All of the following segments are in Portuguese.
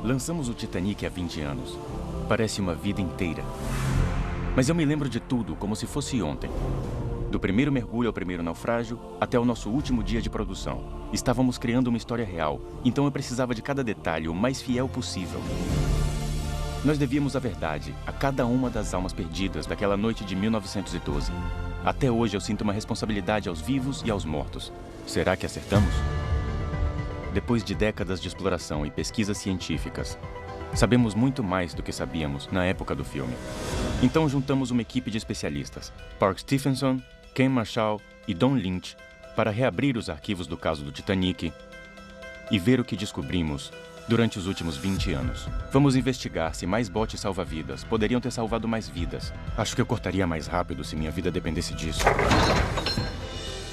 Lançamos o Titanic há 20 anos. Parece uma vida inteira. Mas eu me lembro de tudo como se fosse ontem. Do primeiro mergulho ao primeiro naufrágio, até o nosso último dia de produção. Estávamos criando uma história real, então eu precisava de cada detalhe o mais fiel possível. Nós devíamos a verdade a cada uma das almas perdidas daquela noite de 1912. Até hoje eu sinto uma responsabilidade aos vivos e aos mortos. Será que acertamos? Depois de décadas de exploração e pesquisas científicas, sabemos muito mais do que sabíamos na época do filme. Então juntamos uma equipe de especialistas, Park Stephenson, Ken Marshall e Don Lynch, para reabrir os arquivos do caso do Titanic e ver o que descobrimos durante os últimos 20 anos. Vamos investigar se mais botes salva-vidas poderiam ter salvado mais vidas. Acho que eu cortaria mais rápido se minha vida dependesse disso.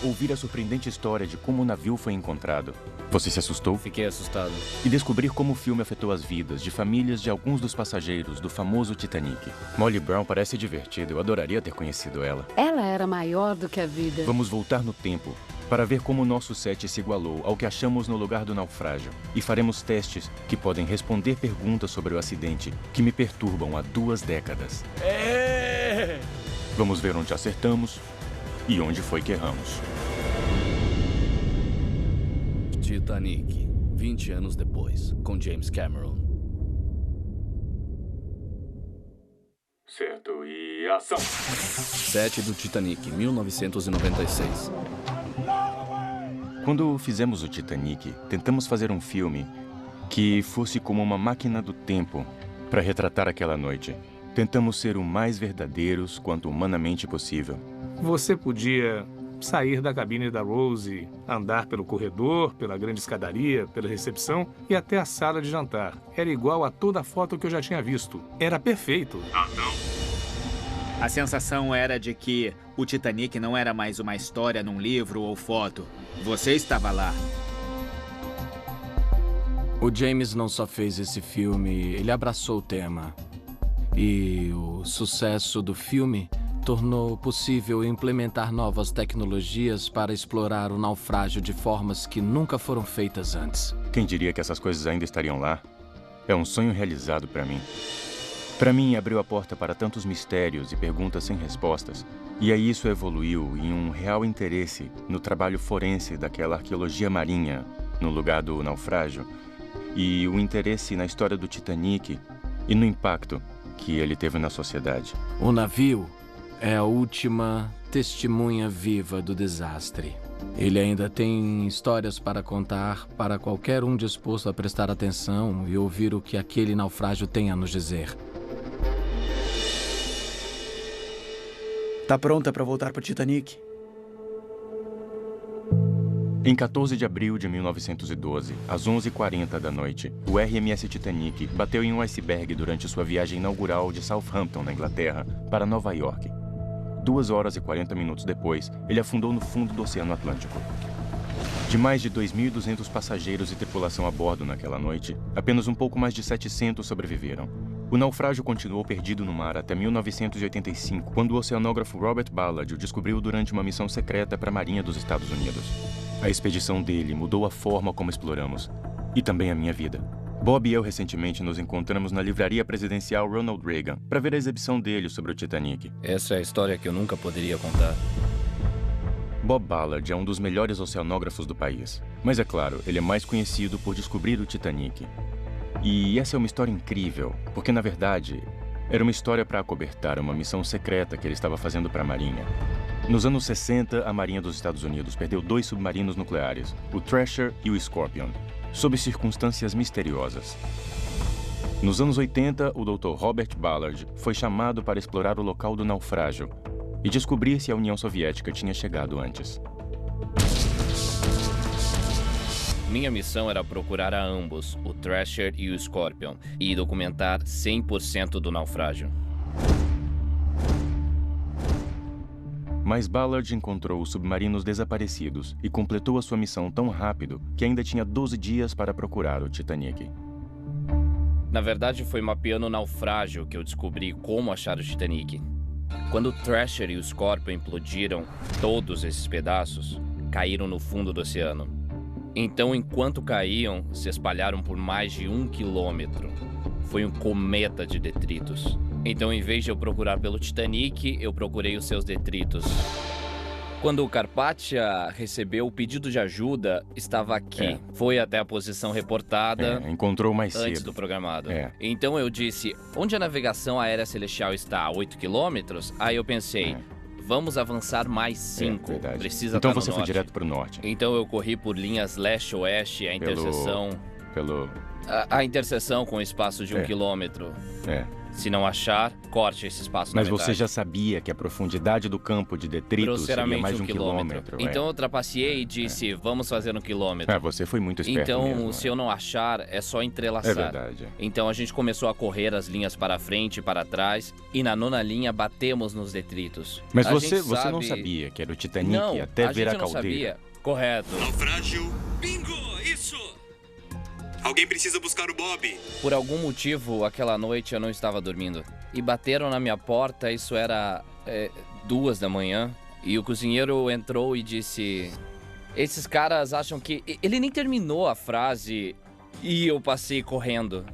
Ouvir a surpreendente história de como o navio foi encontrado. Você se assustou? Fiquei assustado. E descobrir como o filme afetou as vidas de famílias de alguns dos passageiros do famoso Titanic. Molly Brown parece divertida. Eu adoraria ter conhecido ela. Ela era maior do que a vida. Vamos voltar no tempo para ver como o nosso set se igualou ao que achamos no lugar do naufrágio. E faremos testes que podem responder perguntas sobre o acidente que me perturbam há 2 décadas. Vamos ver onde acertamos e onde foi que erramos. Titanic, 20 anos depois, com James Cameron. Certo, e ação! Set do Titanic, 1996. Quando fizemos o Titanic, tentamos fazer um filme que fosse como uma máquina do tempo para retratar aquela noite. Tentamos ser o mais verdadeiros quanto humanamente possível. Você podia sair da cabine da Rose, andar pelo corredor, pela grande escadaria, pela recepção e até a sala de jantar. Era igual a toda a foto que eu já tinha visto. Era perfeito. A sensação era de que o Titanic não era mais uma história num livro ou foto. Você estava lá. O James não só fez esse filme, ele abraçou o tema. E o sucesso do filme tornou possível implementar novas tecnologias para explorar o naufrágio de formas que nunca foram feitas antes. Quem diria que essas coisas ainda estariam lá? É um sonho realizado para mim. Para mim, abriu a porta para tantos mistérios e perguntas sem respostas. E aí isso evoluiu em um real interesse no trabalho forense daquela arqueologia marinha no lugar do naufrágio. E o interesse na história do Titanic e no impacto que ele teve na sociedade. O navio é a última testemunha viva do desastre. Ele ainda tem histórias para contar para qualquer um disposto a prestar atenção e ouvir o que aquele naufrágio tem a nos dizer. Tá pronta para voltar pro Titanic? Em 14 de abril de 1912, às 11h40 da noite, o RMS Titanic bateu em um iceberg durante sua viagem inaugural de Southampton, na Inglaterra, para Nova York. 2 horas e 40 minutos depois, ele afundou no fundo do Oceano Atlântico. De mais de 2.200 passageiros e tripulação a bordo naquela noite, apenas um pouco mais de 700 sobreviveram. O naufrágio continuou perdido no mar até 1985, quando o oceanógrafo Robert Ballard o descobriu durante uma missão secreta para a Marinha dos Estados Unidos. A expedição dele mudou a forma como exploramos, e também a minha vida. Bob e eu recentemente nos encontramos na livraria presidencial Ronald Reagan para ver a exibição dele sobre o Titanic. Essa é a história que eu nunca poderia contar. Bob Ballard é um dos melhores oceanógrafos do país. Mas é claro, ele é mais conhecido por descobrir o Titanic. E essa é uma história incrível, porque na verdade, era uma história para acobertar uma missão secreta que ele estava fazendo para a Marinha. Nos anos 60, a Marinha dos Estados Unidos perdeu 2 submarinos nucleares, o Thrasher e o Scorpion, sob circunstâncias misteriosas. Nos anos 80, o Dr. Robert Ballard foi chamado para explorar o local do naufrágio e descobrir se a União Soviética tinha chegado antes. Minha missão era procurar a ambos, o Thrasher e o Scorpion, e documentar 100% do naufrágio. Mas Ballard encontrou os submarinos desaparecidos e completou a sua missão tão rápido que ainda tinha 12 dias para procurar o Titanic. Na verdade, foi mapeando o naufrágio que eu descobri como achar o Titanic. Quando o Thrasher e o Scorpion implodiram, todos esses pedaços caíram no fundo do oceano. Então, enquanto caíam, se espalharam por mais de 1 quilômetro. Foi um cometa de detritos. Então, em vez de eu procurar pelo Titanic, eu procurei os seus detritos. Quando o Carpathia recebeu o pedido de ajuda, estava aqui. Foi até a posição reportada encontrou mais antes cedo do programado. É. Então eu disse, onde a navegação aérea celestial está? A 8 quilômetros? Aí eu pensei, vamos avançar mais 5. Verdade. Precisa Então estar no você foi norte. direto pro norte. Então eu corri por linhas leste-oeste, a interseção... Pelo... A interseção com o espaço de 1 quilômetro. Se não achar, corte esse espaço na Mas metade. você já sabia que a profundidade do campo de detritos seria Grosseiramente mais de 1 1 quilômetro. Então eu trapaceei e disse, vamos fazer 1 quilômetro. Você foi muito esperto Então, mesmo, se eu não achar, é só entrelaçar. É verdade. Então a gente começou a correr as linhas para frente e para trás, e na 9ª linha batemos nos detritos. Mas A você gente não sabe- sabia que era o Titanic Não, até ver a gente não caldeira. sabia. Correto. Naufrágio. Bingo! Isso! Alguém precisa buscar o Bob. Por algum motivo, aquela noite eu não estava dormindo. E bateram na minha porta, isso era 2 da manhã. E o cozinheiro entrou e disse... Esses caras acham que... Ele nem terminou a frase e eu passei correndo.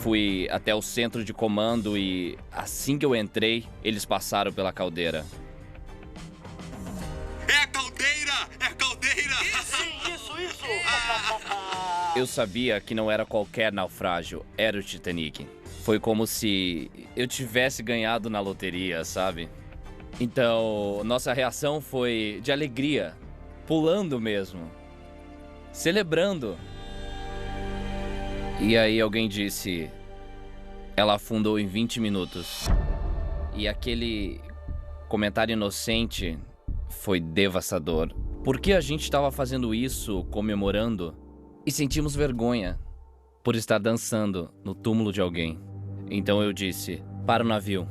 Fui até o centro de comando e assim que eu entrei, eles passaram pela caldeira. É a caldeira! É a caldeira! Isso! Eu sabia que não era qualquer naufrágio, era o Titanic. Foi como se eu tivesse ganhado na loteria, sabe? Então, nossa reação foi de alegria, pulando mesmo, celebrando. E aí alguém disse, ela afundou em 20 minutos. E aquele comentário inocente foi devastador. Por que a gente estava fazendo isso, comemorando? E sentimos vergonha por estar dançando no túmulo de alguém. Então eu disse, para o navio,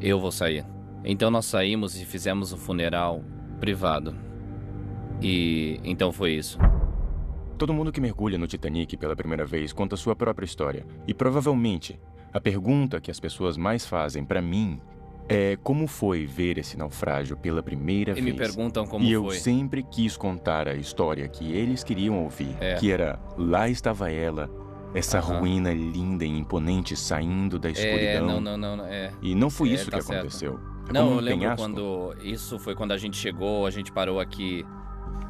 eu vou sair. Então nós saímos e fizemos um funeral privado. E então foi isso. Todo mundo que mergulha no Titanic pela primeira vez conta sua própria história. E provavelmente, a pergunta que as pessoas mais fazem pra mim é como foi ver esse naufrágio pela primeira E vez. me perguntam como E eu foi. sempre quis contar a história que eles queriam ouvir. Que era, lá estava ela, essa ruína linda e imponente saindo da escuridão. Não. E não foi isso tá que certo. aconteceu. É Não, como eu um lembro penhasco. quando... Isso foi quando a gente chegou, a gente parou aqui.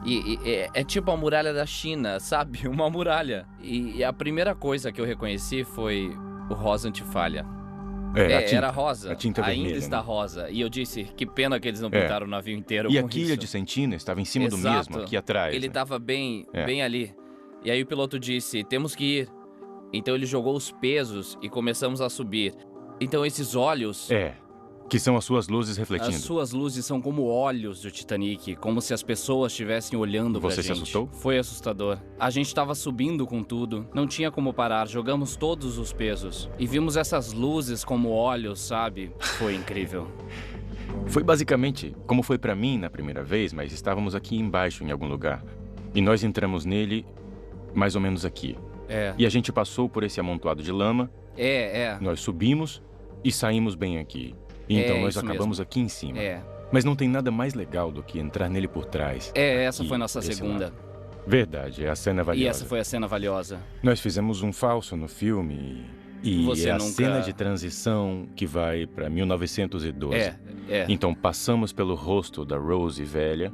E é tipo a muralha da China, sabe? Uma muralha. E a primeira coisa que eu reconheci foi o rosa antifalha. A tinta, era rosa. a tinta Ainda vermelha, está né? rosa. E eu disse, que pena que eles não pintaram o navio inteiro E com a quilha isso. de Sentina estava em cima do Exato. mesmo, aqui atrás. Ele né? estava bem ali. E aí o piloto disse, temos que ir. Então ele jogou os pesos e começamos a subir. Então esses olhos... que são as suas luzes refletindo. As suas luzes são como olhos do Titanic, como se as pessoas estivessem olhando pra gente. Você se assustou? Foi assustador. A gente estava subindo com tudo, não tinha como parar, jogamos todos os pesos. E vimos essas luzes como olhos, sabe? Foi incrível. Foi basicamente como foi pra mim na primeira vez, mas estávamos aqui embaixo em algum lugar. E nós entramos nele mais ou menos aqui. E a gente passou por esse amontoado de lama. Nós subimos e saímos bem aqui. E então nós acabamos aqui em cima. Mas não tem nada mais legal do que entrar nele por trás. Essa aqui, foi nossa desse segunda. lado. Verdade, é a cena valiosa. E essa foi a cena valiosa. Nós fizemos um falso no filme e Você é a nunca- cena de transição que vai pra 1912. Então passamos pelo rosto da Rose velha,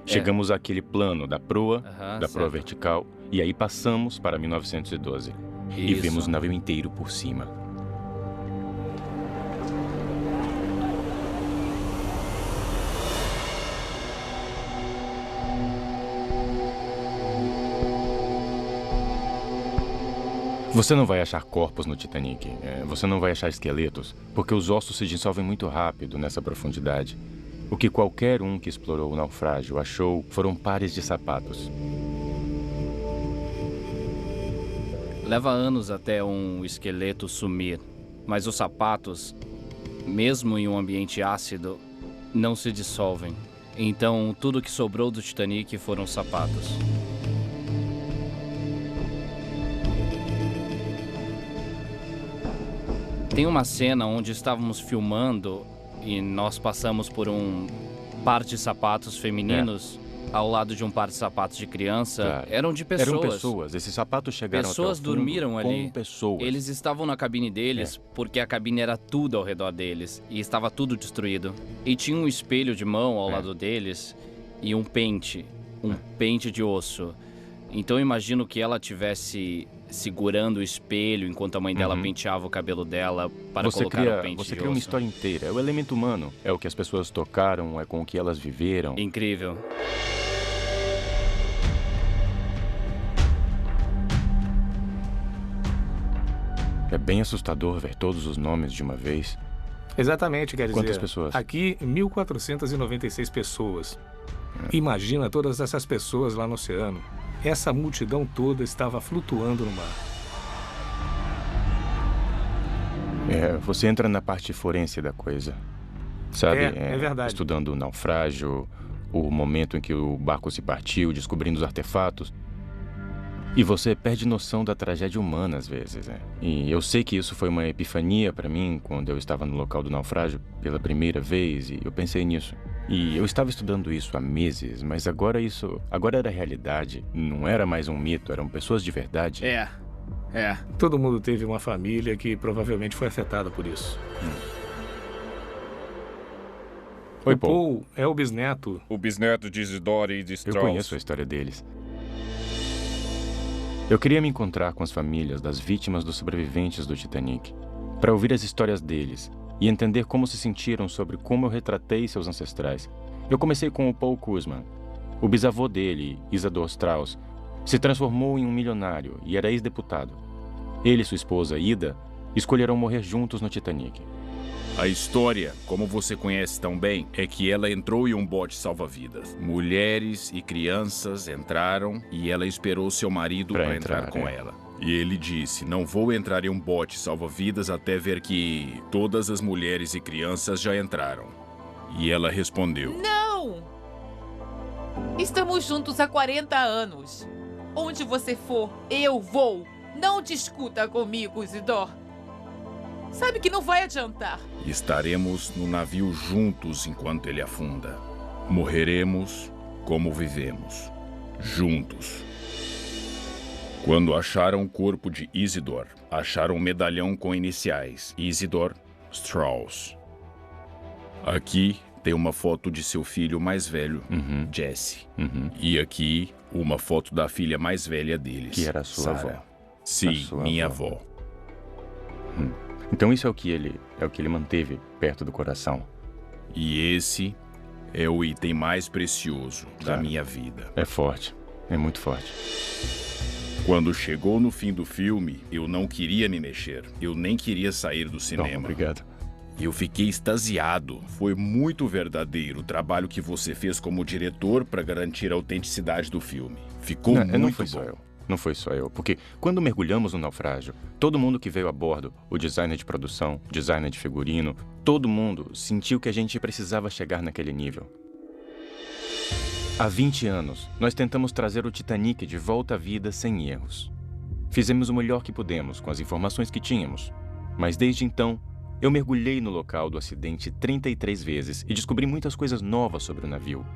chegamos àquele plano da proa, da proa vertical, e aí passamos para 1912. E Isso. vimos o navio inteiro por cima. Você não vai achar corpos no Titanic, você não vai achar esqueletos, porque os ossos se dissolvem muito rápido nessa profundidade. O que qualquer um que explorou o naufrágio achou foram pares de sapatos. Leva anos até um esqueleto sumir, mas os sapatos, mesmo em um ambiente ácido, não se dissolvem. Então, tudo que sobrou do Titanic foram os sapatos. Tem uma cena onde estávamos filmando e nós passamos por um par de sapatos femininos ao lado de um par de sapatos de criança, eram de pessoas. Eram pessoas. Esses sapatos chegaram Pessoas até o fundo dormiram ali. com pessoas. Eles estavam na cabine deles porque a cabine era tudo ao redor deles e estava tudo destruído. E tinha um espelho de mão ao lado deles e um pente de osso. Então eu imagino que ela tivesse segurando o espelho enquanto a mãe dela penteava o cabelo dela para colocar o pente de osso. Você cria uma história inteira. É o elemento humano. É o que as pessoas tocaram, é com o que elas viveram. Incrível. É bem assustador ver todos os nomes de uma vez. Exatamente, quer dizer... Quantas pessoas? Aqui, 1.496 pessoas. Imagina todas essas pessoas lá no oceano. Essa multidão toda estava flutuando no mar. Você entra na parte forense da coisa. Sabe? É verdade. Estudando o naufrágio, o momento em que o barco se partiu, descobrindo os artefatos. E você perde noção da tragédia humana às vezes, E eu sei que isso foi uma epifania para mim quando eu estava no local do naufrágio pela primeira vez e eu pensei nisso. E eu estava estudando isso há meses, mas agora era realidade. Não era mais um mito, eram pessoas de verdade. Todo mundo teve uma família que provavelmente foi afetada por isso. Oi, o Paul é o bisneto. O bisneto de Isidore e de Strauss. Eu conheço a história deles. Eu queria me encontrar com as famílias das vítimas dos sobreviventes do Titanic, para ouvir as histórias deles e entender como se sentiram sobre como eu retratei seus ancestrais. Eu comecei com o Paul Kuzman. O bisavô dele, Isidore Strauss, se transformou em um milionário e era ex-deputado. Ele e sua esposa, Ida, escolheram morrer juntos no Titanic. A história, como você conhece tão bem, é que ela entrou em um bote salva-vidas. Mulheres e crianças entraram e ela esperou seu marido para entrar com ela. E ele disse, não vou entrar em um bote salva-vidas até ver que todas as mulheres e crianças já entraram. E ela respondeu, não! Estamos juntos há 40 anos. Onde você for, eu vou. Não discuta comigo, Isidore. Sabe que não vai adiantar. Estaremos no navio juntos enquanto ele afunda. Morreremos como vivemos. Juntos. Quando acharam o corpo de Isidore, acharam um medalhão com iniciais. Isidore Strauss. Aqui tem uma foto de seu filho mais velho, Jesse. E aqui, uma foto da filha mais velha deles, que era a sua avó. Sim, minha avó. Então isso é o que ele manteve perto do coração. E esse é o item mais precioso da minha vida. É forte, é muito forte. Quando chegou no fim do filme, eu não queria me mexer. Eu nem queria sair do cinema. Obrigado. Eu fiquei extasiado. Foi muito verdadeiro o trabalho que você fez como diretor para garantir a autenticidade do filme. Ficou muito não foi bom. Só eu. Não foi só eu, porque quando mergulhamos no naufrágio, todo mundo que veio a bordo, o designer de produção, designer de figurino, todo mundo sentiu que a gente precisava chegar naquele nível. Há 20 anos, nós tentamos trazer o Titanic de volta à vida sem erros. Fizemos o melhor que pudemos com as informações que tínhamos, mas desde então, eu mergulhei no local do acidente 33 vezes e descobri muitas coisas novas sobre o navio.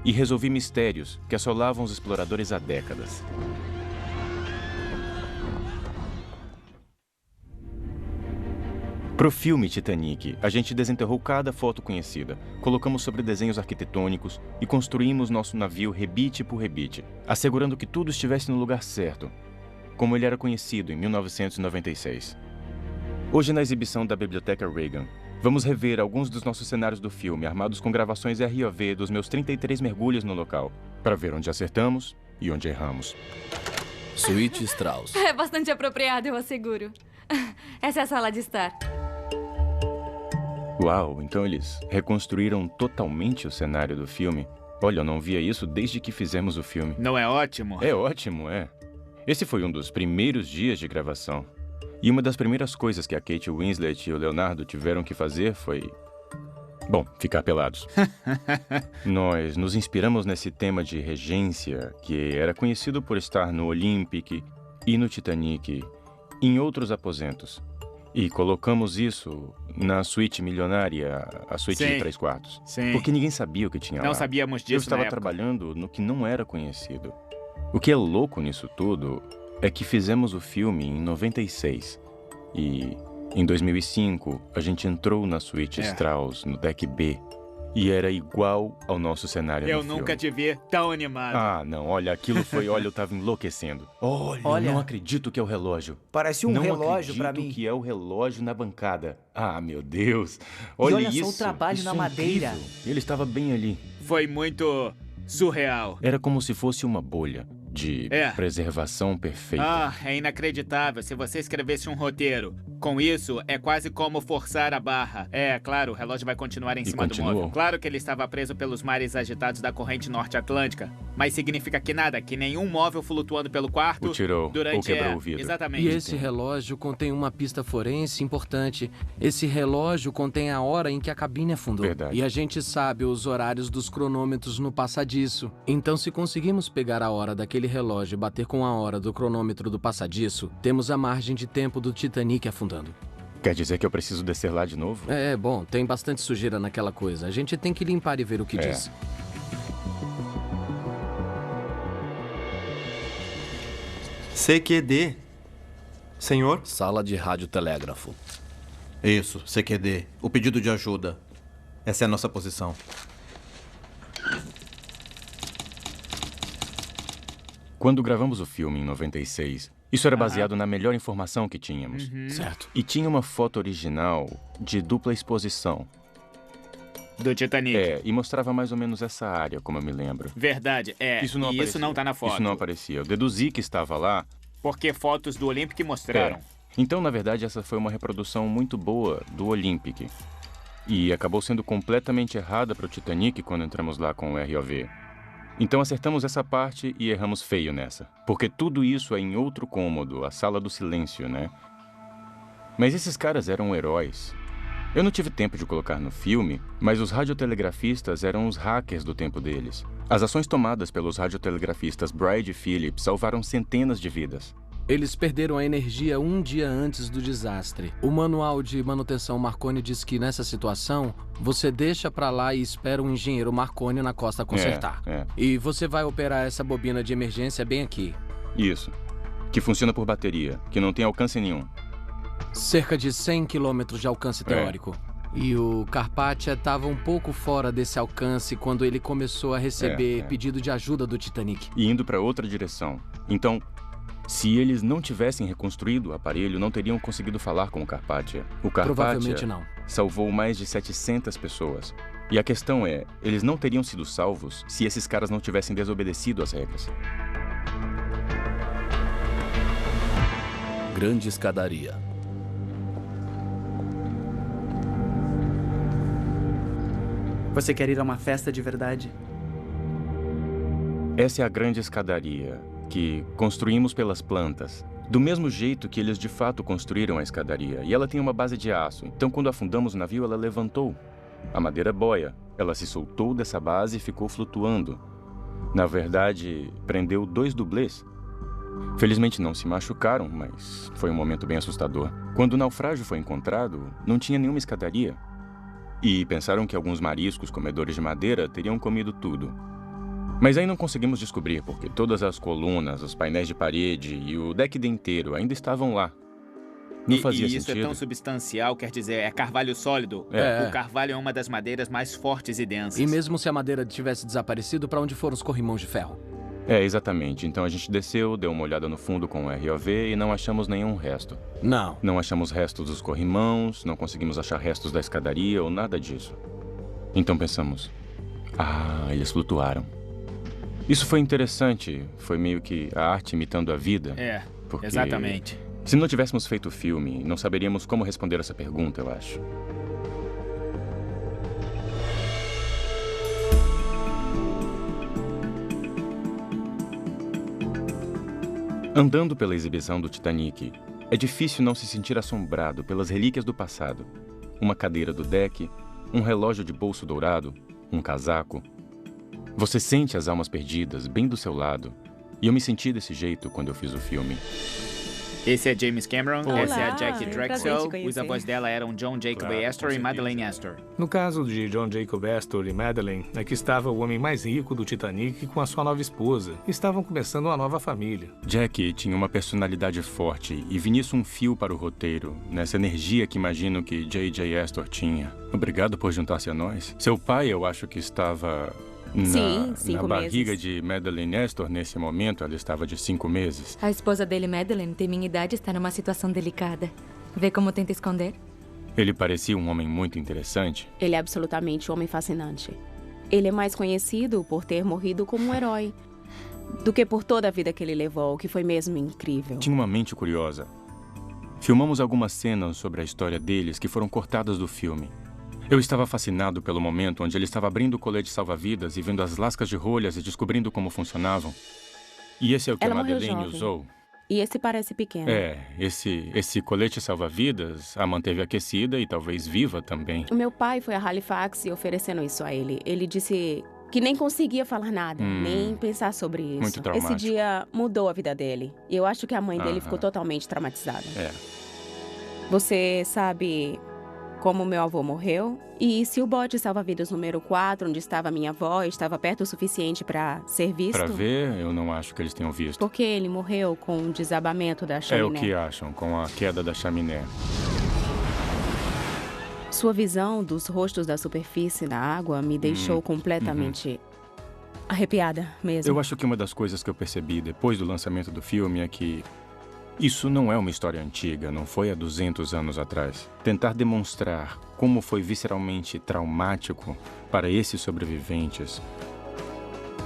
E resolvi mistérios que assolavam os exploradores há décadas. Pro filme Titanic, a gente desenterrou cada foto conhecida, colocamos sobre desenhos arquitetônicos e construímos nosso navio rebite por rebite, assegurando que tudo estivesse no lugar certo, como ele era conhecido em 1996. Hoje, na exibição da Biblioteca Reagan, vamos rever alguns dos nossos cenários do filme, armados com gravações ROV dos meus 33 mergulhos no local, para ver onde acertamos e onde erramos. Suíte Strauss. É bastante apropriado, eu asseguro. Essa é a sala de estar. Uau, então eles reconstruíram totalmente o cenário do filme? Olha, eu não via isso desde que fizemos o filme. Não é ótimo? É ótimo, é. Esse foi um dos primeiros dias de gravação. E uma das primeiras coisas que a Kate Winslet e o Leonardo tiveram que fazer foi... bom, ficar pelados. Nós nos inspiramos nesse tema de regência, que era conhecido por estar no Olympic e no Titanic, e em outros aposentos. E colocamos isso na suíte milionária, a suíte de 3 quartos. Sim. Porque ninguém sabia o que tinha lá. Não sabíamos disso Eu estava na época. trabalhando no que não era conhecido. O que é louco nisso tudo é que fizemos o filme em 96. E em 2005, a gente entrou na suíte Strauss, no deck B. E era igual ao nosso cenário Eu no filme. nunca te vi tão animado. Ah, não, olha, aquilo foi... Olha, eu tava enlouquecendo. Olha, eu não acredito que é o relógio. Parece um relógio pra mim. Não acredito que é o relógio na bancada. Ah, meu Deus. Olha só isso. o trabalho Isso na é madeira. incrível. Ele estava bem ali. Foi muito surreal. Era como se fosse uma bolha de É. preservação perfeita. Ah, é inacreditável. Se você escrevesse um roteiro com isso, é quase como forçar a barra. É, claro, o relógio vai continuar em cima do continuou? móvel. Claro que ele estava preso pelos mares agitados da corrente norte-atlântica, mas significa que nada, que nenhum móvel flutuando pelo quarto... O tirou durante, ou quebrou o vidro. Exatamente. E esse relógio contém uma pista forense importante. Esse relógio contém a hora em que a cabine afundou. Verdade. E a gente sabe os horários dos cronômetros no passadiço. Então, se conseguimos pegar a hora daquele relógio e bater com a hora do cronômetro do passadiço, temos a margem de tempo do Titanic afundando. Quer dizer que eu preciso descer lá de novo? É, bom, tem bastante sujeira naquela coisa. A gente tem que limpar e ver o que diz. CQD. Senhor? Sala de radiotelégrafo. Isso, CQD. O pedido de ajuda. Essa é a nossa posição. Quando gravamos o filme em 96, isso era baseado na melhor informação que tínhamos. Certo. E tinha uma foto original de dupla exposição. Do Titanic. É, e mostrava mais ou menos essa área, como eu me lembro. Verdade, é. Isso não e aparecia. isso não tá na foto. Isso não aparecia. Eu deduzi que estava lá. Porque fotos do Olympic mostraram. Então, na verdade, essa foi uma reprodução muito boa do Olympic. E acabou sendo completamente errada para o Titanic quando entramos lá com o ROV. Então acertamos essa parte e erramos feio nessa. Porque tudo isso é em outro cômodo, a sala do silêncio, né? Mas esses caras eram heróis. Eu não tive tempo de colocar no filme, mas os radiotelegrafistas eram os hackers do tempo deles. As ações tomadas pelos radiotelegrafistas Bride e Phillips salvaram centenas de vidas. Eles perderam a energia um dia antes do desastre. O manual de manutenção Marconi diz que nessa situação, você deixa pra lá e espera um engenheiro Marconi na costa consertar. E você vai operar essa bobina de emergência bem aqui. Isso. Que funciona por bateria, que não tem alcance nenhum. Cerca de 100 quilômetros de alcance teórico. E o Carpathia estava um pouco fora desse alcance quando ele começou a receber pedido de ajuda do Titanic. E indo para outra direção. Então, se eles não tivessem reconstruído o aparelho, não teriam conseguido falar com o Carpathia. O Carpathia Provavelmente não. salvou mais de 700 pessoas. E a questão é, eles não teriam sido salvos se esses caras não tivessem desobedecido às regras. Grande escadaria. Você quer ir a uma festa de verdade? Essa é a grande escadaria que construímos pelas plantas. Do mesmo jeito que eles de fato construíram a escadaria. E ela tem uma base de aço. Então, quando afundamos o navio, ela levantou. A madeira boia. Ela se soltou dessa base e ficou flutuando. Na verdade, prendeu 2 dublês. Felizmente não se machucaram, mas foi um momento bem assustador. Quando o naufrágio foi encontrado, não tinha nenhuma escadaria. E pensaram que alguns mariscos comedores de madeira teriam comido tudo. Mas aí não conseguimos descobrir, porque todas as colunas, os painéis de parede e o deck inteiro ainda estavam lá. Não fazia e isso sentido. é tão substancial, quer dizer, é carvalho sólido. É. O carvalho é uma das madeiras mais fortes e densas. E mesmo se a madeira tivesse desaparecido, para onde foram os corrimãos de ferro? É, exatamente. Então a gente desceu, deu uma olhada no fundo com o ROV e não achamos nenhum resto. Não. Não achamos restos dos corrimãos, não conseguimos achar restos da escadaria ou nada disso. Então pensamos, eles flutuaram. Isso foi interessante, foi meio que a arte imitando a vida. É, porque exatamente. Se não tivéssemos feito o filme, não saberíamos como responder essa pergunta, eu acho. Andando pela exibição do Titanic, é difícil não se sentir assombrado pelas relíquias do passado. Uma cadeira do deck, um relógio de bolso dourado, um casaco. Você sente as almas perdidas bem do seu lado. E eu me senti desse jeito quando eu fiz o filme. Esse é James Cameron, Olá, essa é a Jackie prazer te Drexel. conhecer. Os avós dela eram John Jacob Claro, Astor e Madeleine Astor. No caso de John Jacob Astor e Madeleine, aqui estava o homem mais rico do Titanic com a sua nova esposa. Estavam começando uma nova família. Jack tinha uma personalidade forte e vi nisso um fio para o roteiro, nessa energia que imagino que J.J. Astor tinha. Obrigado por juntar-se a nós. Seu pai, eu acho que estava na barriga de Madeleine Astor nesse momento. Ela estava de 5 meses. A esposa dele, Madeleine, tem minha idade e está numa situação delicada. Vê como tenta esconder? Ele parecia um homem muito interessante. Ele é absolutamente um homem fascinante. Ele é mais conhecido por ter morrido como um herói do que por toda a vida que ele levou, que foi mesmo incrível. Tinha uma mente curiosa. Filmamos algumas cenas sobre a história deles que foram cortadas do filme. Eu estava fascinado pelo momento onde ele estava abrindo o colete salva-vidas e vendo as lascas de rolhas e descobrindo como funcionavam. E esse é o que Ela a Madeleine morreu jovem. usou. E esse parece pequeno. Esse colete salva-vidas a manteve aquecida e talvez viva também. O meu pai foi a Halifax e oferecendo isso a ele. Ele disse que nem conseguia falar nada, nem pensar sobre isso. Muito traumático. Esse dia mudou a vida dele. E eu acho que a mãe dele ficou totalmente traumatizada. Você sabe como meu avô morreu? E se o bote salva-vidas número 4, onde estava minha avó, estava perto o suficiente para ser visto? Para ver, eu não acho que eles tenham visto. Porque ele morreu com o desabamento da chaminé. É o que acham, com a queda da chaminé. Sua visão dos rostos da superfície na água me deixou completamente arrepiada mesmo. Eu acho que uma das coisas que eu percebi depois do lançamento do filme é que isso não é uma história antiga, não foi há 200 anos atrás. Tentar demonstrar como foi visceralmente traumático para esses sobreviventes.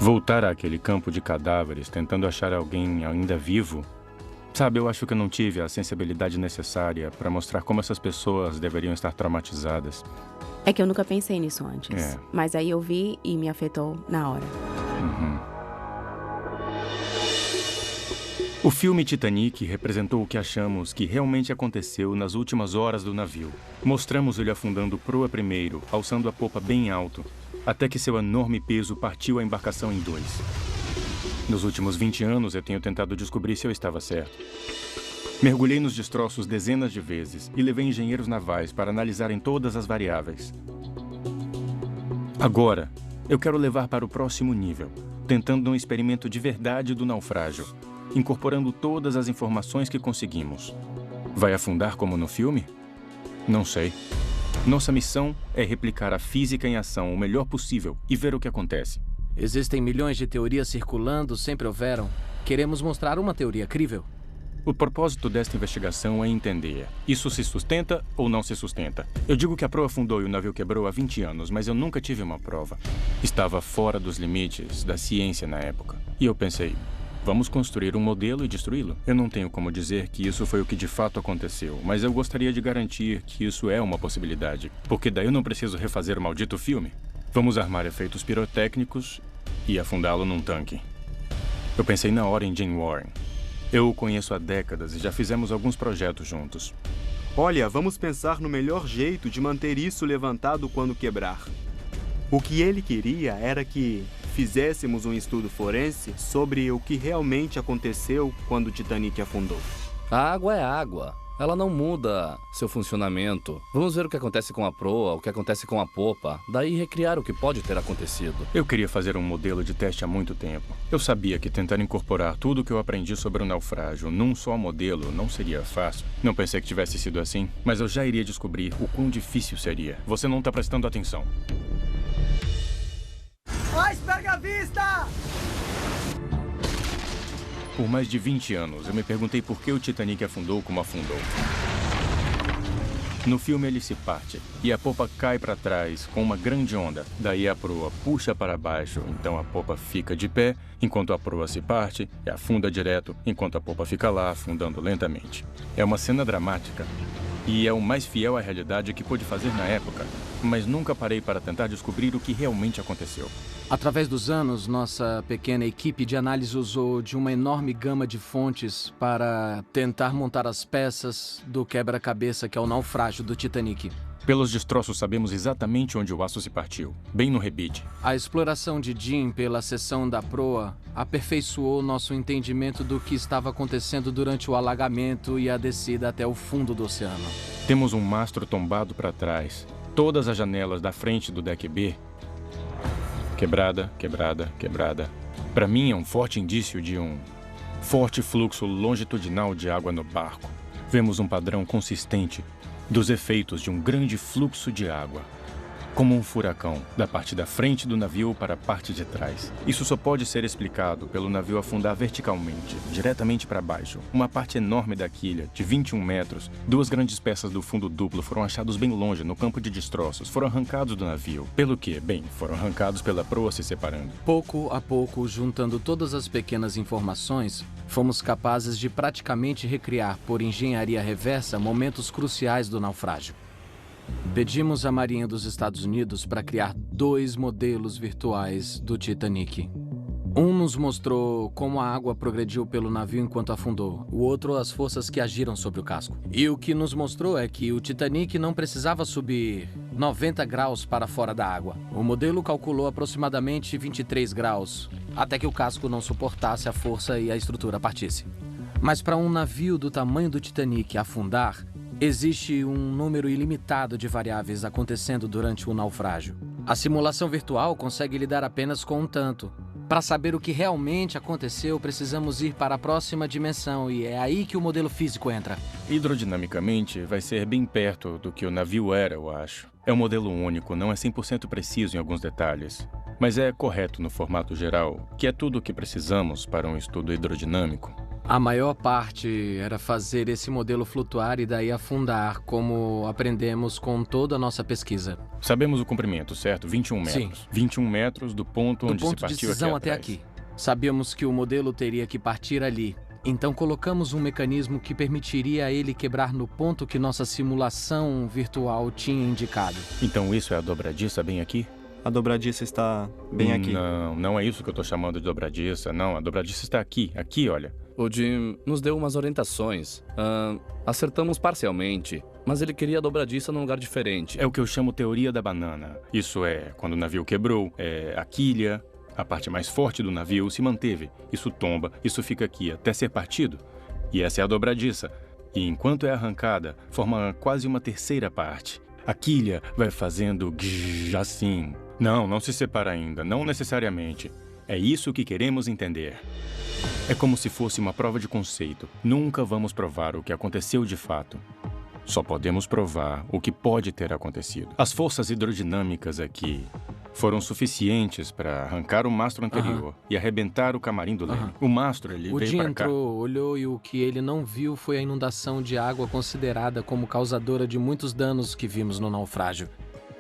Voltar àquele campo de cadáveres, tentando achar alguém ainda vivo. Sabe, eu acho que eu não tive a sensibilidade necessária para mostrar como essas pessoas deveriam estar traumatizadas. É que eu nunca pensei nisso antes. Mas aí eu vi e me afetou na hora. O filme Titanic representou o que achamos que realmente aconteceu nas últimas horas do navio. Mostramos ele afundando proa primeiro, alçando a popa bem alto, até que seu enorme peso partiu a embarcação em 2. Nos últimos 20 anos, eu tenho tentado descobrir se eu estava certo. Mergulhei nos destroços dezenas de vezes e levei engenheiros navais para analisarem todas as variáveis. Agora, eu quero levar para o próximo nível, tentando um experimento de verdade do naufrágio, incorporando todas as informações que conseguimos. Vai afundar como no filme? Não sei. Nossa missão é replicar a física em ação o melhor possível e ver o que acontece. Existem milhões de teorias circulando, sempre houveram. Queremos mostrar uma teoria crível. O propósito desta investigação é entender: isso se sustenta ou não se sustenta? Eu digo que a proa afundou e o navio quebrou há 20 anos, mas eu nunca tive uma prova. Estava fora dos limites da ciência na época. E eu pensei, vamos construir um modelo e destruí-lo. Eu não tenho como dizer que isso foi o que de fato aconteceu, mas eu gostaria de garantir que isso é uma possibilidade, porque daí eu não preciso refazer o maldito filme. Vamos armar efeitos pirotécnicos e afundá-lo num tanque. Eu pensei na hora em Jane Warren. Eu o conheço há décadas e já fizemos alguns projetos juntos. Olha, vamos pensar no melhor jeito de manter isso levantado quando quebrar. O que ele queria era que fizéssemos um estudo forense sobre o que realmente aconteceu quando o Titanic afundou. A água é água. Ela não muda seu funcionamento. Vamos ver o que acontece com a proa, o que acontece com a popa. Daí recriar o que pode ter acontecido. Eu queria fazer um modelo de teste há muito tempo. Eu sabia que tentar incorporar tudo o que eu aprendi sobre o naufrágio num só modelo não seria fácil. Não pensei que tivesse sido assim, mas eu já iria descobrir o quão difícil seria. Você não está prestando atenção. Iceberg à vista! Por mais de 20 anos, eu me perguntei por que o Titanic afundou como afundou. No filme, ele se parte e a popa cai para trás com uma grande onda. Daí a proa puxa para baixo, então a popa fica de pé, enquanto a proa se parte e afunda direto, enquanto a popa fica lá, afundando lentamente. É uma cena dramática e é o mais fiel à realidade que pude fazer na época, mas nunca parei para tentar descobrir o que realmente aconteceu. Através dos anos, nossa pequena equipe de análise usou de uma enorme gama de fontes para tentar montar as peças do quebra-cabeça que é o naufrágio do Titanic. Pelos destroços sabemos exatamente onde o aço se partiu, bem no rebite. A exploração de Jim pela seção da proa aperfeiçoou nosso entendimento do que estava acontecendo durante o alagamento e a descida até o fundo do oceano. Temos um mastro tombado para trás. Todas as janelas da frente do deck B quebrada, quebrada, quebrada. Para mim é um forte indício de um forte fluxo longitudinal de água no barco. Vemos um padrão consistente dos efeitos de um grande fluxo de água, como um furacão, da parte da frente do navio para a parte de trás. Isso só pode ser explicado pelo navio afundar verticalmente, diretamente para baixo. Uma parte enorme da quilha, de 21 metros, 2 grandes peças do fundo duplo foram achados bem longe, no campo de destroços. Foram arrancados do navio. Pelo que? Bem, foram arrancados pela proa se separando. Pouco a pouco, juntando todas as pequenas informações, fomos capazes de praticamente recriar, por engenharia reversa, momentos cruciais do naufrágio. Pedimos à Marinha dos Estados Unidos para criar 2 modelos virtuais do Titanic. Um nos mostrou como a água progrediu pelo navio enquanto afundou, o outro as forças que agiram sobre o casco. E o que nos mostrou é que o Titanic não precisava subir 90 graus para fora da água. O modelo calculou aproximadamente 23 graus, até que o casco não suportasse a força e a estrutura partisse. Mas para um navio do tamanho do Titanic afundar, existe um número ilimitado de variáveis acontecendo durante o naufrágio. A simulação virtual consegue lidar apenas com um tanto. Para saber o que realmente aconteceu, precisamos ir para a próxima dimensão, e é aí que o modelo físico entra. Hidrodinamicamente, vai ser bem perto do que o navio era, eu acho. É um modelo único, não é 100% preciso em alguns detalhes, mas é correto no formato geral, que é tudo o que precisamos para um estudo hidrodinâmico. A maior parte era fazer esse modelo flutuar e daí afundar, como aprendemos com toda a nossa pesquisa. Sabemos o comprimento, certo? 21 metros. Sim. 21 metros do ponto onde se partiu aqui atrás. Do ponto de cisão até aqui. Sabíamos que o modelo teria que partir ali. Então colocamos um mecanismo que permitiria a ele quebrar no ponto que nossa simulação virtual tinha indicado. Então isso é a dobradiça bem aqui? A dobradiça está bem aqui. Não é isso que eu estou chamando de dobradiça. Não, a dobradiça está aqui. Aqui, olha. O Jim nos deu umas orientações. Acertamos parcialmente, mas ele queria a dobradiça num lugar diferente. É o que eu chamo teoria da banana. Isso é, quando o navio quebrou, a quilha, a parte mais forte do navio, se manteve. Isso tomba, isso fica aqui até ser partido. E essa é a dobradiça. E enquanto é arrancada, forma quase uma terceira parte. A quilha vai fazendo assim. Não se separa ainda, não necessariamente. É isso que queremos entender. É como se fosse uma prova de conceito. Nunca vamos provar o que aconteceu de fato. Só podemos provar o que pode ter acontecido. As forças hidrodinâmicas aqui foram suficientes para arrancar o mastro anterior e arrebentar o camarim do leme. O mastro, ele veio Jim para cá. entrou, olhou e o que ele não viu foi a inundação de água considerada como causadora de muitos danos que vimos no naufrágio.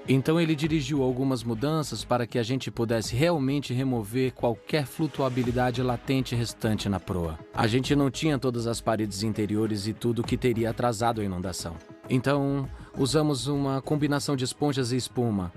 Então ele dirigiu algumas mudanças para que a gente pudesse realmente remover qualquer flutuabilidade latente restante na proa. A gente não tinha todas as paredes interiores e tudo que teria atrasado a inundação. Então, usamos uma combinação de esponjas e espuma.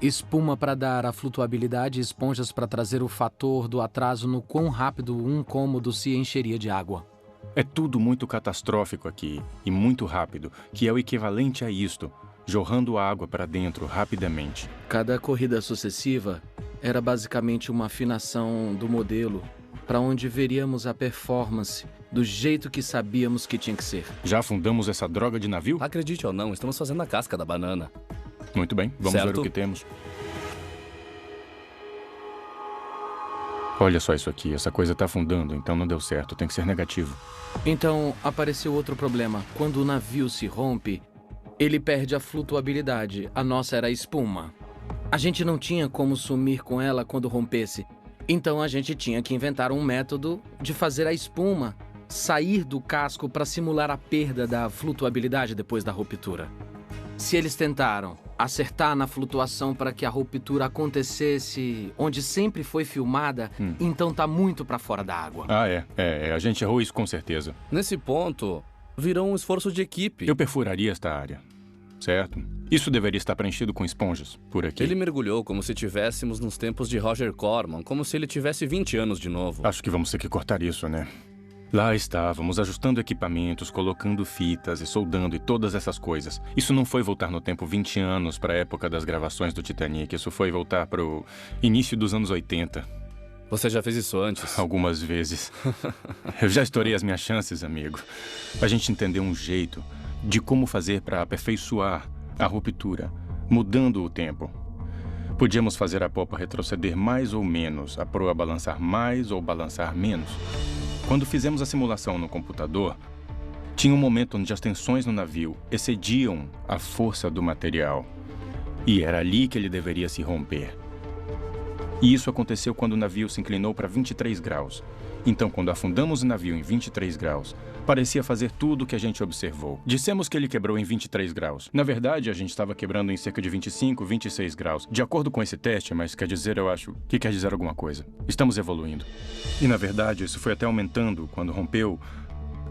Espuma para dar a flutuabilidade e esponjas para trazer o fator do atraso no quão rápido um cômodo se encheria de água. É tudo muito catastrófico aqui e muito rápido, que é o equivalente a isto. Jorrando água para dentro rapidamente. Cada corrida sucessiva era basicamente uma afinação do modelo para onde veríamos a performance do jeito que sabíamos que tinha que ser. Já afundamos essa droga de navio? Acredite ou não, estamos fazendo a casca da banana. Muito bem, vamos ver o que temos. Olha só isso aqui, essa coisa está afundando, então não deu certo, tem que ser negativo. Então apareceu outro problema. Quando o navio se rompe, ele perde a flutuabilidade. A nossa era a espuma. A gente não tinha como sumir com ela quando rompesse. Então a gente tinha que inventar um método de fazer a espuma sair do casco para simular a perda da flutuabilidade depois da ruptura. Se eles tentaram acertar na flutuação para que a ruptura acontecesse onde sempre foi filmada, então tá muito para fora da água. A gente errou isso com certeza. Nesse ponto, virou um esforço de equipe. Eu perfuraria esta área, certo? Isso deveria estar preenchido com esponjas, por aqui. Ele mergulhou como se tivéssemos nos tempos de Roger Corman, como se ele tivesse 20 anos de novo. Acho que vamos ter que cortar isso, né? Lá estávamos, ajustando equipamentos, colocando fitas e soldando e todas essas coisas. Isso não foi voltar no tempo 20 anos para a época das gravações do Titanic. Isso foi voltar para o início dos anos 80. Você já fez isso antes? Algumas vezes. Eu já estourei as minhas chances, amigo. A gente entendeu um jeito de como fazer para aperfeiçoar a ruptura, mudando o tempo. Podíamos fazer a popa retroceder mais ou menos, a proa balançar mais ou balançar menos. Quando fizemos a simulação no computador, tinha um momento onde as tensões no navio excediam a força do material. E era ali que ele deveria se romper. E isso aconteceu quando o navio se inclinou para 23 graus. Então, quando afundamos o navio em 23 graus, parecia fazer tudo o que a gente observou. Dissemos que ele quebrou em 23 graus. Na verdade, a gente estava quebrando em cerca de 25, 26 graus. De acordo com esse teste, mas quer dizer, eu acho, que quer dizer alguma coisa. Estamos evoluindo. E, na verdade, isso foi até aumentando. Quando rompeu,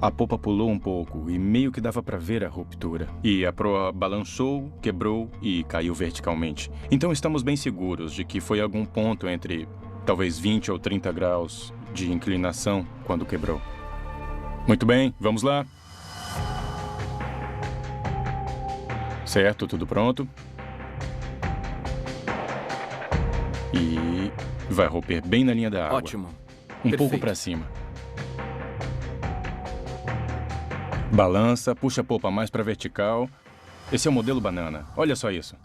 a popa pulou um pouco e meio que dava para ver a ruptura. E a proa balançou, quebrou e caiu verticalmente. Então, estamos bem seguros de que foi algum ponto entre talvez 20 ou 30 graus de inclinação quando quebrou. Muito bem, vamos lá. Certo, tudo pronto. E vai romper bem na linha da água. Ótimo. Um pouco para cima. Balança, puxa a popa mais para vertical. Esse é o modelo banana. Olha só isso.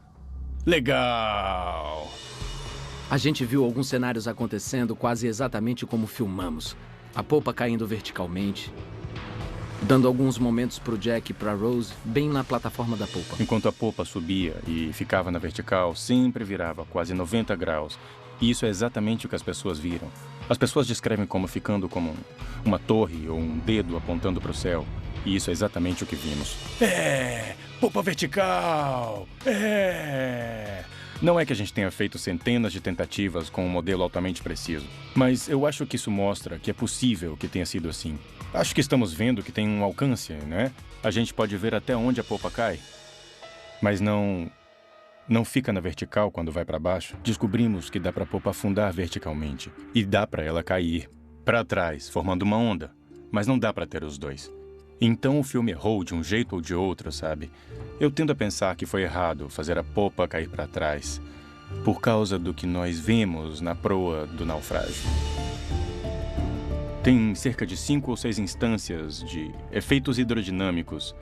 Legal! A gente viu alguns cenários acontecendo quase exatamente como filmamos. A popa caindo verticalmente, dando alguns momentos pro Jack e pra Rose bem na plataforma da popa. Enquanto a popa subia e ficava na vertical, sempre virava quase 90 graus. E isso é exatamente o que as pessoas viram. As pessoas descrevem como ficando como uma torre ou um dedo apontando para o céu. E isso é exatamente o que vimos. Popa vertical! Não é que a gente tenha feito centenas de tentativas com um modelo altamente preciso, mas eu acho que isso mostra que é possível que tenha sido assim. Acho que estamos vendo que tem um alcance, né? A gente pode ver até onde a popa cai, mas não fica na vertical quando vai para baixo. Descobrimos que dá para a popa afundar verticalmente e dá para ela cair para trás, formando uma onda, mas não dá para ter os dois. Então o filme errou de um jeito ou de outro, sabe? Eu tendo a pensar que foi errado fazer a popa cair para trás, por causa do que nós vemos na proa do naufrágio. Tem cerca de 5 ou 6 instâncias de efeitos hidrodinâmicos,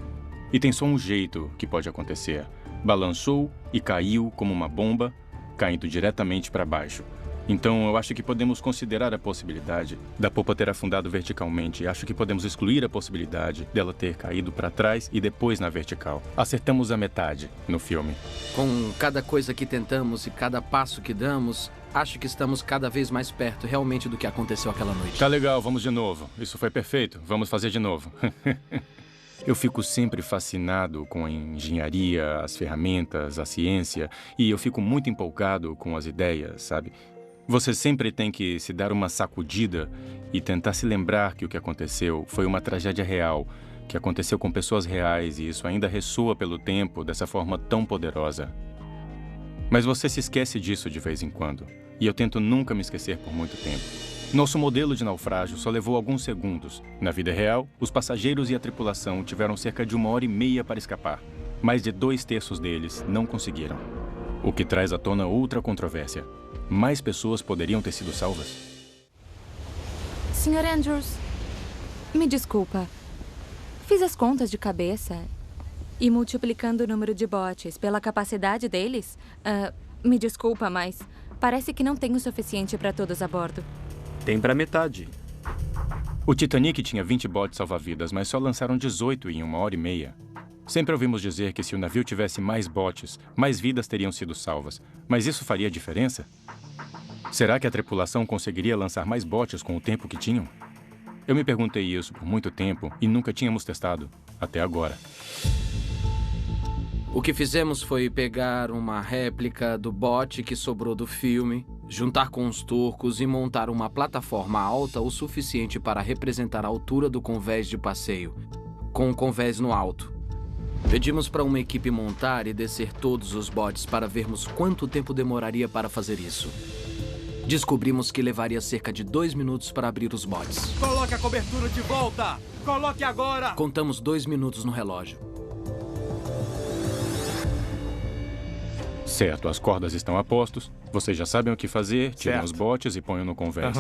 e tem só um jeito que pode acontecer. Balançou e caiu como uma bomba, caindo diretamente para baixo. Então, eu acho que podemos considerar a possibilidade da popa ter afundado verticalmente. Acho que podemos excluir a possibilidade dela ter caído para trás e depois na vertical. Acertamos a metade no filme. Com cada coisa que tentamos e cada passo que damos, acho que estamos cada vez mais perto realmente do que aconteceu aquela noite. Tá legal, vamos de novo. Isso foi perfeito. Vamos fazer de novo. Eu fico sempre fascinado com a engenharia, as ferramentas, a ciência, e eu fico muito empolgado com as ideias, sabe? Você sempre tem que se dar uma sacudida e tentar se lembrar que o que aconteceu foi uma tragédia real, que aconteceu com pessoas reais, e isso ainda ressoa pelo tempo dessa forma tão poderosa. Mas você se esquece disso de vez em quando, e eu tento nunca me esquecer por muito tempo. Nosso modelo de naufrágio só levou alguns segundos. Na vida real, os passageiros e a tripulação tiveram cerca de 1h30 para escapar. Mais de 2/3 deles não conseguiram. O que traz à tona outra controvérsia. Mais pessoas poderiam ter sido salvas? Sr. Andrews, me desculpa. Fiz as contas de cabeça e multiplicando o número de botes pela capacidade deles, me desculpa, mas parece que não tem o suficiente para todos a bordo. Tem para metade. O Titanic tinha 20 botes salva-vidas, mas só lançaram 18 em 1h30. Sempre ouvimos dizer que se o navio tivesse mais botes, mais vidas teriam sido salvas. Mas isso faria diferença? Será que a tripulação conseguiria lançar mais botes com o tempo que tinham? Eu me perguntei isso por muito tempo e nunca tínhamos testado, até agora. O que fizemos foi pegar uma réplica do bote que sobrou do filme, juntar com os turcos e montar uma plataforma alta o suficiente para representar a altura do convés de passeio, com o convés no alto. Pedimos para uma equipe montar e descer todos os botes para vermos quanto tempo demoraria para fazer isso. Descobrimos que levaria cerca de 2 minutos para abrir os botes. Coloque a cobertura de volta! Coloque agora! Contamos 2 minutos no relógio. Certo, as cordas estão a postos. Vocês já sabem o que fazer. Tirem Certo. os botes e ponham no convés.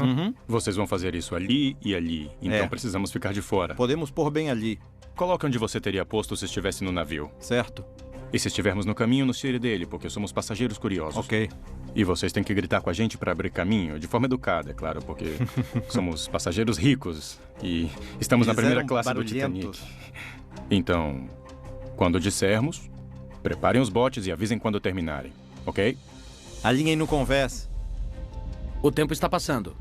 Vocês vão fazer isso ali e ali. Então precisamos ficar de fora. Podemos pôr bem ali. Coloque onde você teria posto se estivesse no navio. Certo. E se estivermos no caminho, nos tire dele, porque somos passageiros curiosos. Ok. E vocês têm que gritar com a gente para abrir caminho, de forma educada, é claro, porque somos passageiros ricos e estamos na primeira classe do Titanic. Então, quando dissermos, preparem os botes e avisem quando terminarem, ok? Alinhem no convés. O tempo está passando.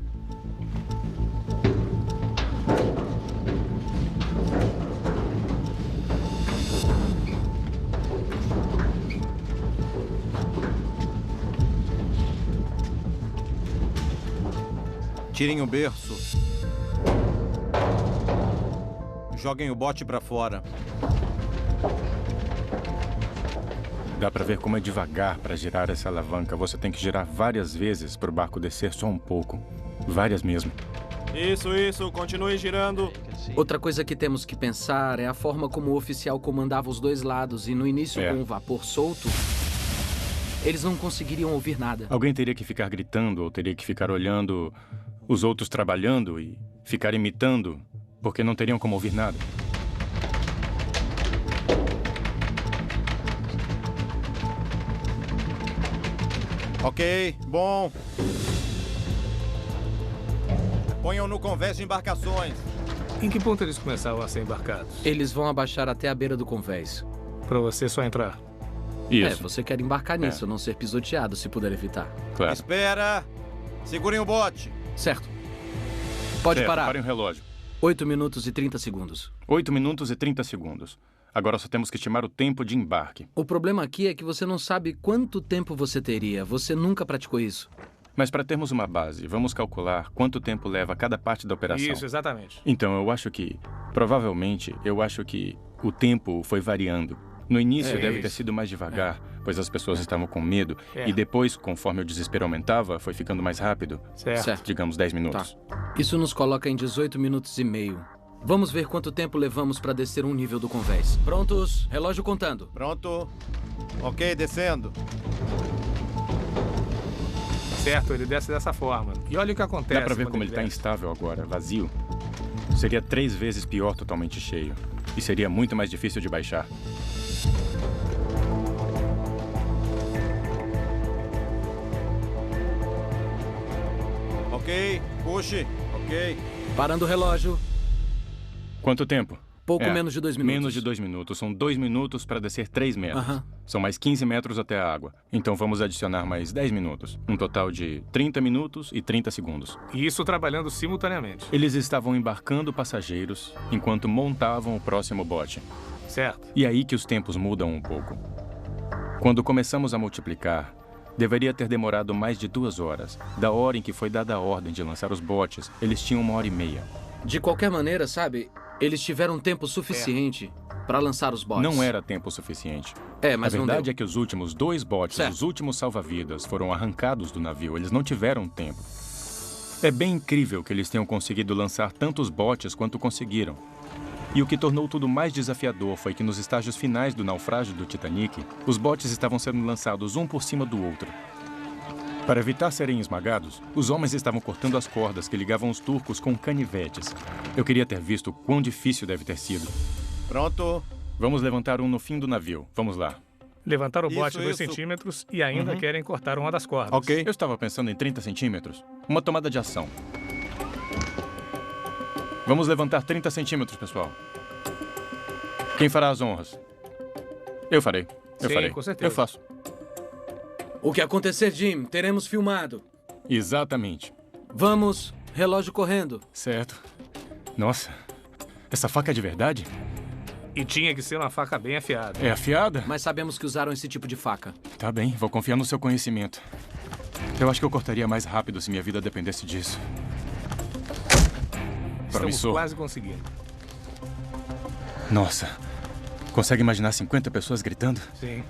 Tirem o berço. Joguem o bote para fora. Dá pra ver como é devagar para girar essa alavanca. Você tem que girar várias vezes para o barco descer só um pouco. Várias mesmo. Isso. Continue girando. Outra coisa que temos que pensar é a forma como o oficial comandava os dois lados. E no início, com o vapor solto, eles não conseguiriam ouvir nada. Alguém teria que ficar gritando ou teria que ficar olhando os outros trabalhando e ficar imitando, porque não teriam como ouvir nada. Ok, bom. Ponham no convés de embarcações. Em que ponto eles começaram a ser embarcados? Eles vão abaixar até a beira do convés. Pra você só entrar. Isso. Você quer embarcar nisso, não ser pisoteado, se puder evitar. Claro. Espera! Segurem o bote. Certo. Pode parar. Parem o relógio. 8 minutos e 30 segundos. 8 minutos e 30 segundos. Agora só temos que estimar o tempo de embarque. O problema aqui é que você não sabe quanto tempo você teria. Você nunca praticou isso. Mas para termos uma base, vamos calcular quanto tempo leva cada parte da operação. Isso, exatamente. Então, provavelmente, o tempo foi variando. No início deve ter sido mais devagar, pois as pessoas estavam com medo. E depois, conforme o desespero aumentava, foi ficando mais rápido. Certo. Digamos 10 minutos. Tá. Isso nos coloca em 18 minutos e meio. Vamos ver quanto tempo levamos para descer um nível do convés. Prontos? Relógio contando. Pronto. Ok, descendo. Certo, ele desce dessa forma. E olha o que acontece. Dá pra ver como ele tá instável agora, vazio. Seria 3 vezes pior totalmente cheio. E seria muito mais difícil de baixar. Ok, puxe. Ok. Parando o relógio. Quanto tempo? Pouco menos de 2 minutos. Menos de 2 minutos. São 2 minutos para descer 3 metros. São mais 15 metros até a água. Então vamos adicionar mais 10 minutos. Um total de 30 minutos e 30 segundos. E isso trabalhando simultaneamente. Eles estavam embarcando passageiros enquanto montavam o próximo bote. Certo. E aí que os tempos mudam um pouco. Quando começamos a multiplicar, deveria ter demorado mais de 2 horas. Da hora em que foi dada a ordem de lançar os botes, eles tinham 1h30. De qualquer maneira, sabe, eles tiveram tempo suficiente para lançar os botes. Não era tempo suficiente. Mas a verdade não deu. é que os últimos 2 botes, os últimos salva-vidas, foram arrancados do navio. Eles não tiveram tempo. É bem incrível que eles tenham conseguido lançar tantos botes quanto conseguiram. E o que tornou tudo mais desafiador foi que nos estágios finais do naufrágio do Titanic, os botes estavam sendo lançados um por cima do outro. Para evitar serem esmagados, os homens estavam cortando as cordas que ligavam os turcos com canivetes. Eu queria ter visto quão difícil deve ter sido. Pronto. Vamos levantar um no fim do navio. Vamos lá. Levantar o bote 2 centímetros e ainda querem cortar uma das cordas. Ok. Eu estava pensando em 30 centímetros. Uma tomada de ação. Vamos levantar 30 centímetros, pessoal. Quem fará as honras? Eu farei. Eu Sim, farei. com certeza. Eu faço. O que acontecer, Jim, teremos filmado. Exatamente. Vamos, relógio correndo. Certo. Nossa, essa faca é de verdade? E tinha que ser uma faca bem afiada. É afiada? Mas sabemos que usaram esse tipo de faca. Tá bem, vou confiar no seu conhecimento. Eu acho que eu cortaria mais rápido se minha vida dependesse disso. Estamos quase conseguindo. Nossa, consegue imaginar 50 pessoas gritando? Sim.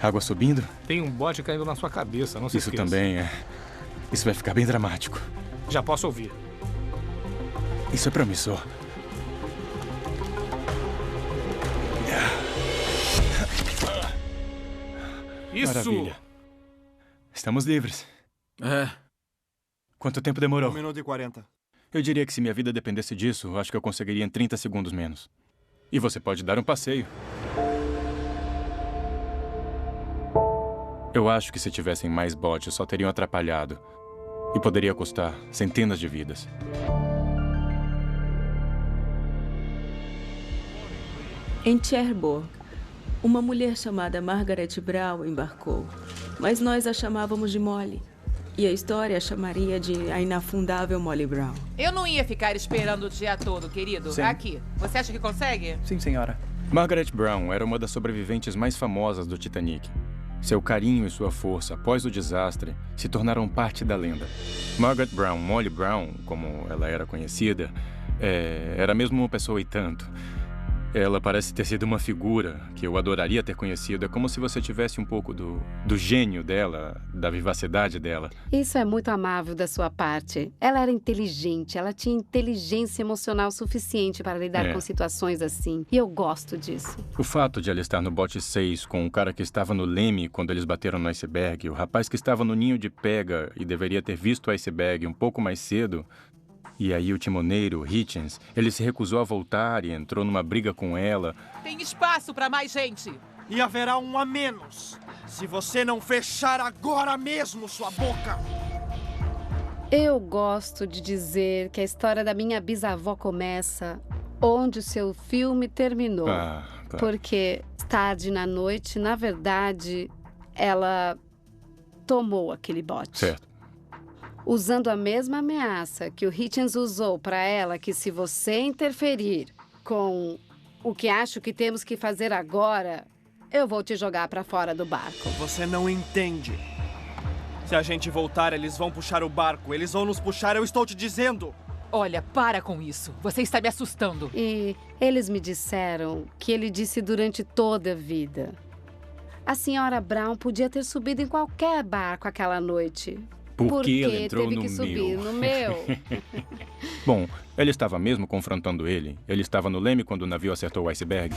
Água subindo? Tem um bote caindo na sua cabeça, não se Isso esqueça. também é. Isso vai ficar bem dramático. Já posso ouvir. Isso é promissor. Isso! Maravilha. Estamos livres. É. Quanto tempo demorou? 1 minuto e 40. Eu diria que se minha vida dependesse disso, acho que eu conseguiria em 30 segundos menos. E você pode dar um passeio. Eu acho que se tivessem mais botes, só teriam atrapalhado. E poderia custar centenas de vidas. Em Cherbourg, uma mulher chamada Margaret Brown embarcou, mas nós a chamávamos de Molly. E a história a chamaria de a inafundável Molly Brown. Eu não ia ficar esperando o dia todo, querido. Sim. Aqui. Você acha que consegue? Sim, senhora. Margaret Brown era uma das sobreviventes mais famosas do Titanic. Seu carinho e sua força após o desastre se tornaram parte da lenda. Margaret Brown, Molly Brown, como ela era conhecida, era mesmo uma pessoa e tanto. Ela parece ter sido uma figura que eu adoraria ter conhecido. É como se você tivesse um pouco do gênio dela, da vivacidade dela. Isso é muito amável da sua parte. Ela era inteligente, ela tinha inteligência emocional suficiente para lidar com situações assim. E eu gosto disso. O fato de ela estar no bote 6 com o cara que estava no leme quando eles bateram no iceberg, o rapaz que estava no ninho de pega e deveria ter visto o iceberg um pouco mais cedo... E aí o timoneiro, Hitchens, ele se recusou a voltar e entrou numa briga com ela. Tem espaço para mais gente. E haverá um a menos, se você não fechar agora mesmo sua boca. Eu gosto de dizer que a história da minha bisavó começa onde o seu filme terminou. Claro. Porque tarde na noite, na verdade, ela tomou aquele bote. Certo. Usando a mesma ameaça que o Hitchens usou para ela, que se você interferir com o que acho que temos que fazer agora, eu vou te jogar para fora do barco. Você não entende. Se a gente voltar, eles vão puxar o barco. Eles vão nos puxar, eu estou te dizendo. Olha, para com isso. Você está me assustando. E eles me disseram que ele disse durante toda a vida. A senhora Brown podia ter subido em qualquer barco aquela noite. Porque ela entrou teve no que subir no meu? Bom, ela estava mesmo confrontando ele. Ele estava no leme quando o navio acertou o iceberg.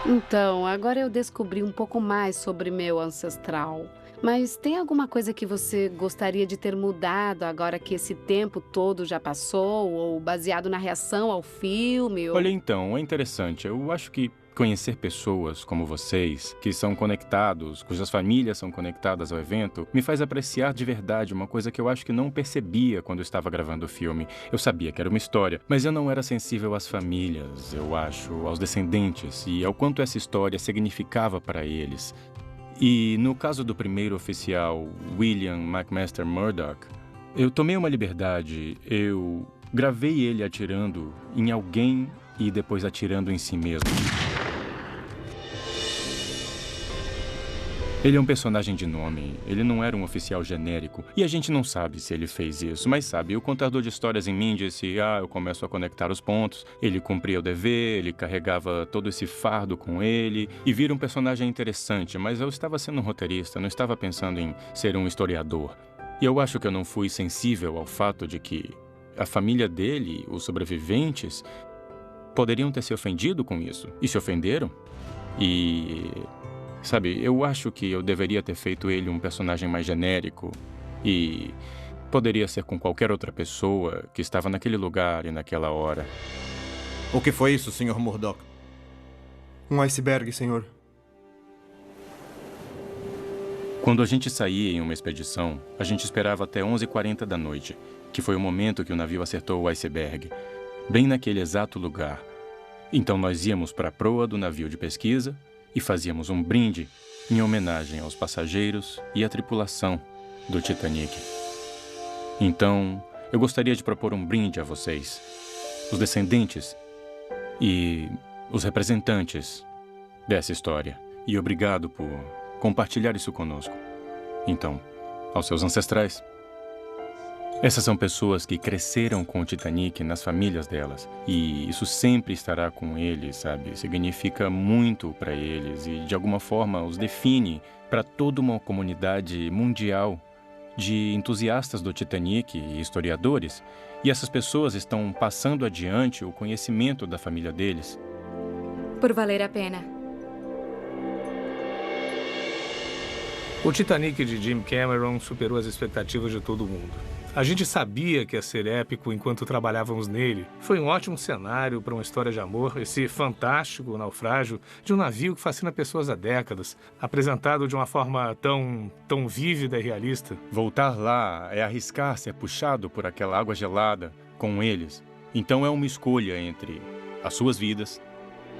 Então, agora eu descobri um pouco mais sobre meu ancestral. Mas tem alguma coisa que você gostaria de ter mudado agora que esse tempo todo já passou? Ou baseado na reação ao filme? Ou... Olha, então, é interessante. Eu acho que conhecer pessoas como vocês, que são conectados, cujas famílias são conectadas ao evento, me faz apreciar de verdade uma coisa que eu acho que não percebia quando eu estava gravando o filme. Eu sabia que era uma história, mas eu não era sensível às famílias, eu acho, aos descendentes e ao quanto essa história significava para eles. E no caso do primeiro oficial, William McMaster Murdoch, eu tomei uma liberdade. Eu gravei ele atirando em alguém e depois atirando em si mesmo. Ele é um personagem de nome, ele não era um oficial genérico. E a gente não sabe se ele fez isso, mas sabe, o contador de histórias em mim disse, eu começo a conectar os pontos. Ele cumpria o dever, ele carregava todo esse fardo com ele e vira um personagem interessante, mas eu estava sendo um roteirista, não estava pensando em ser um historiador. E eu acho que eu não fui sensível ao fato de que a família dele, os sobreviventes, poderiam ter se ofendido com isso. E se ofenderam. E... sabe, eu acho que eu deveria ter feito ele um personagem mais genérico e poderia ser com qualquer outra pessoa que estava naquele lugar e naquela hora. O que foi isso, Sr. Murdoch? Um iceberg, senhor. Quando a gente saía em uma expedição, a gente esperava até 11h40 da noite, que foi o momento que o navio acertou o iceberg, bem naquele exato lugar. Então nós íamos para a proa do navio de pesquisa e fazíamos um brinde em homenagem aos passageiros e à tripulação do Titanic. Então, eu gostaria de propor um brinde a vocês, os descendentes e os representantes dessa história. E obrigado por compartilhar isso conosco. Então, aos seus ancestrais, Essas são pessoas que cresceram com o Titanic nas famílias delas. E isso sempre estará com eles, sabe? Significa muito para eles e, de alguma forma, os define para toda uma comunidade mundial de entusiastas do Titanic e historiadores. E essas pessoas estão passando adiante o conhecimento da família deles. Por valer a pena. O Titanic de Jim Cameron superou as expectativas de todo mundo. A gente sabia que ia ser épico enquanto trabalhávamos nele. Foi um ótimo cenário para uma história de amor, esse fantástico naufrágio de um navio que fascina pessoas há décadas, apresentado de uma forma tão vívida e realista. Voltar lá é arriscar ser puxado por aquela água gelada com eles. Então é uma escolha entre as suas vidas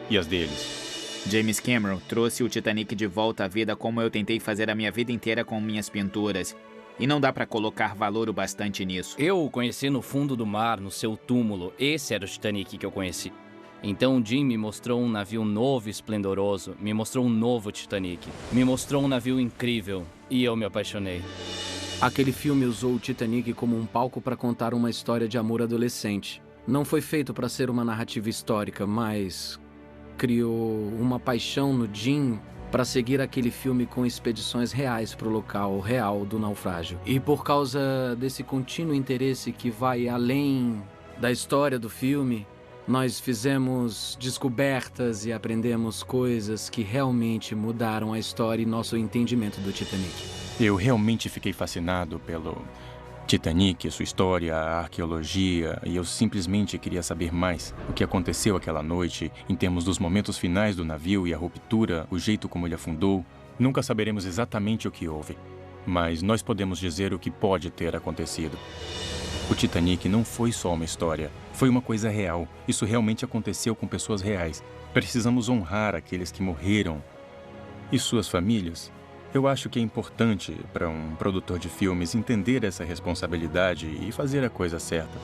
e as deles. James Cameron trouxe o Titanic de volta à vida como eu tentei fazer a minha vida inteira com minhas pinturas. E não dá pra colocar valor o bastante nisso. Eu o conheci no fundo do mar, no seu túmulo. Esse era o Titanic que eu conheci. Então o Jim me mostrou um navio novo e esplendoroso. Me mostrou um novo Titanic. Me mostrou um navio incrível. E eu me apaixonei. Aquele filme usou o Titanic como um palco para contar uma história de amor adolescente. Não foi feito para ser uma narrativa histórica, mas criou uma paixão no Jim para seguir aquele filme com expedições reais para o local real do naufrágio. E por causa desse contínuo interesse que vai além da história do filme, nós fizemos descobertas e aprendemos coisas que realmente mudaram a história e nosso entendimento do Titanic. Eu realmente fiquei fascinado pelo Titanic, sua história, a arqueologia, e eu simplesmente queria saber mais. O que aconteceu aquela noite, em termos dos momentos finais do navio e a ruptura, o jeito como ele afundou. Nunca saberemos exatamente o que houve, mas nós podemos dizer o que pode ter acontecido. O Titanic não foi só uma história, foi uma coisa real. Isso realmente aconteceu com pessoas reais. Precisamos honrar aqueles que morreram e suas famílias. Eu acho que é importante para um produtor de filmes entender essa responsabilidade e fazer a coisa certa.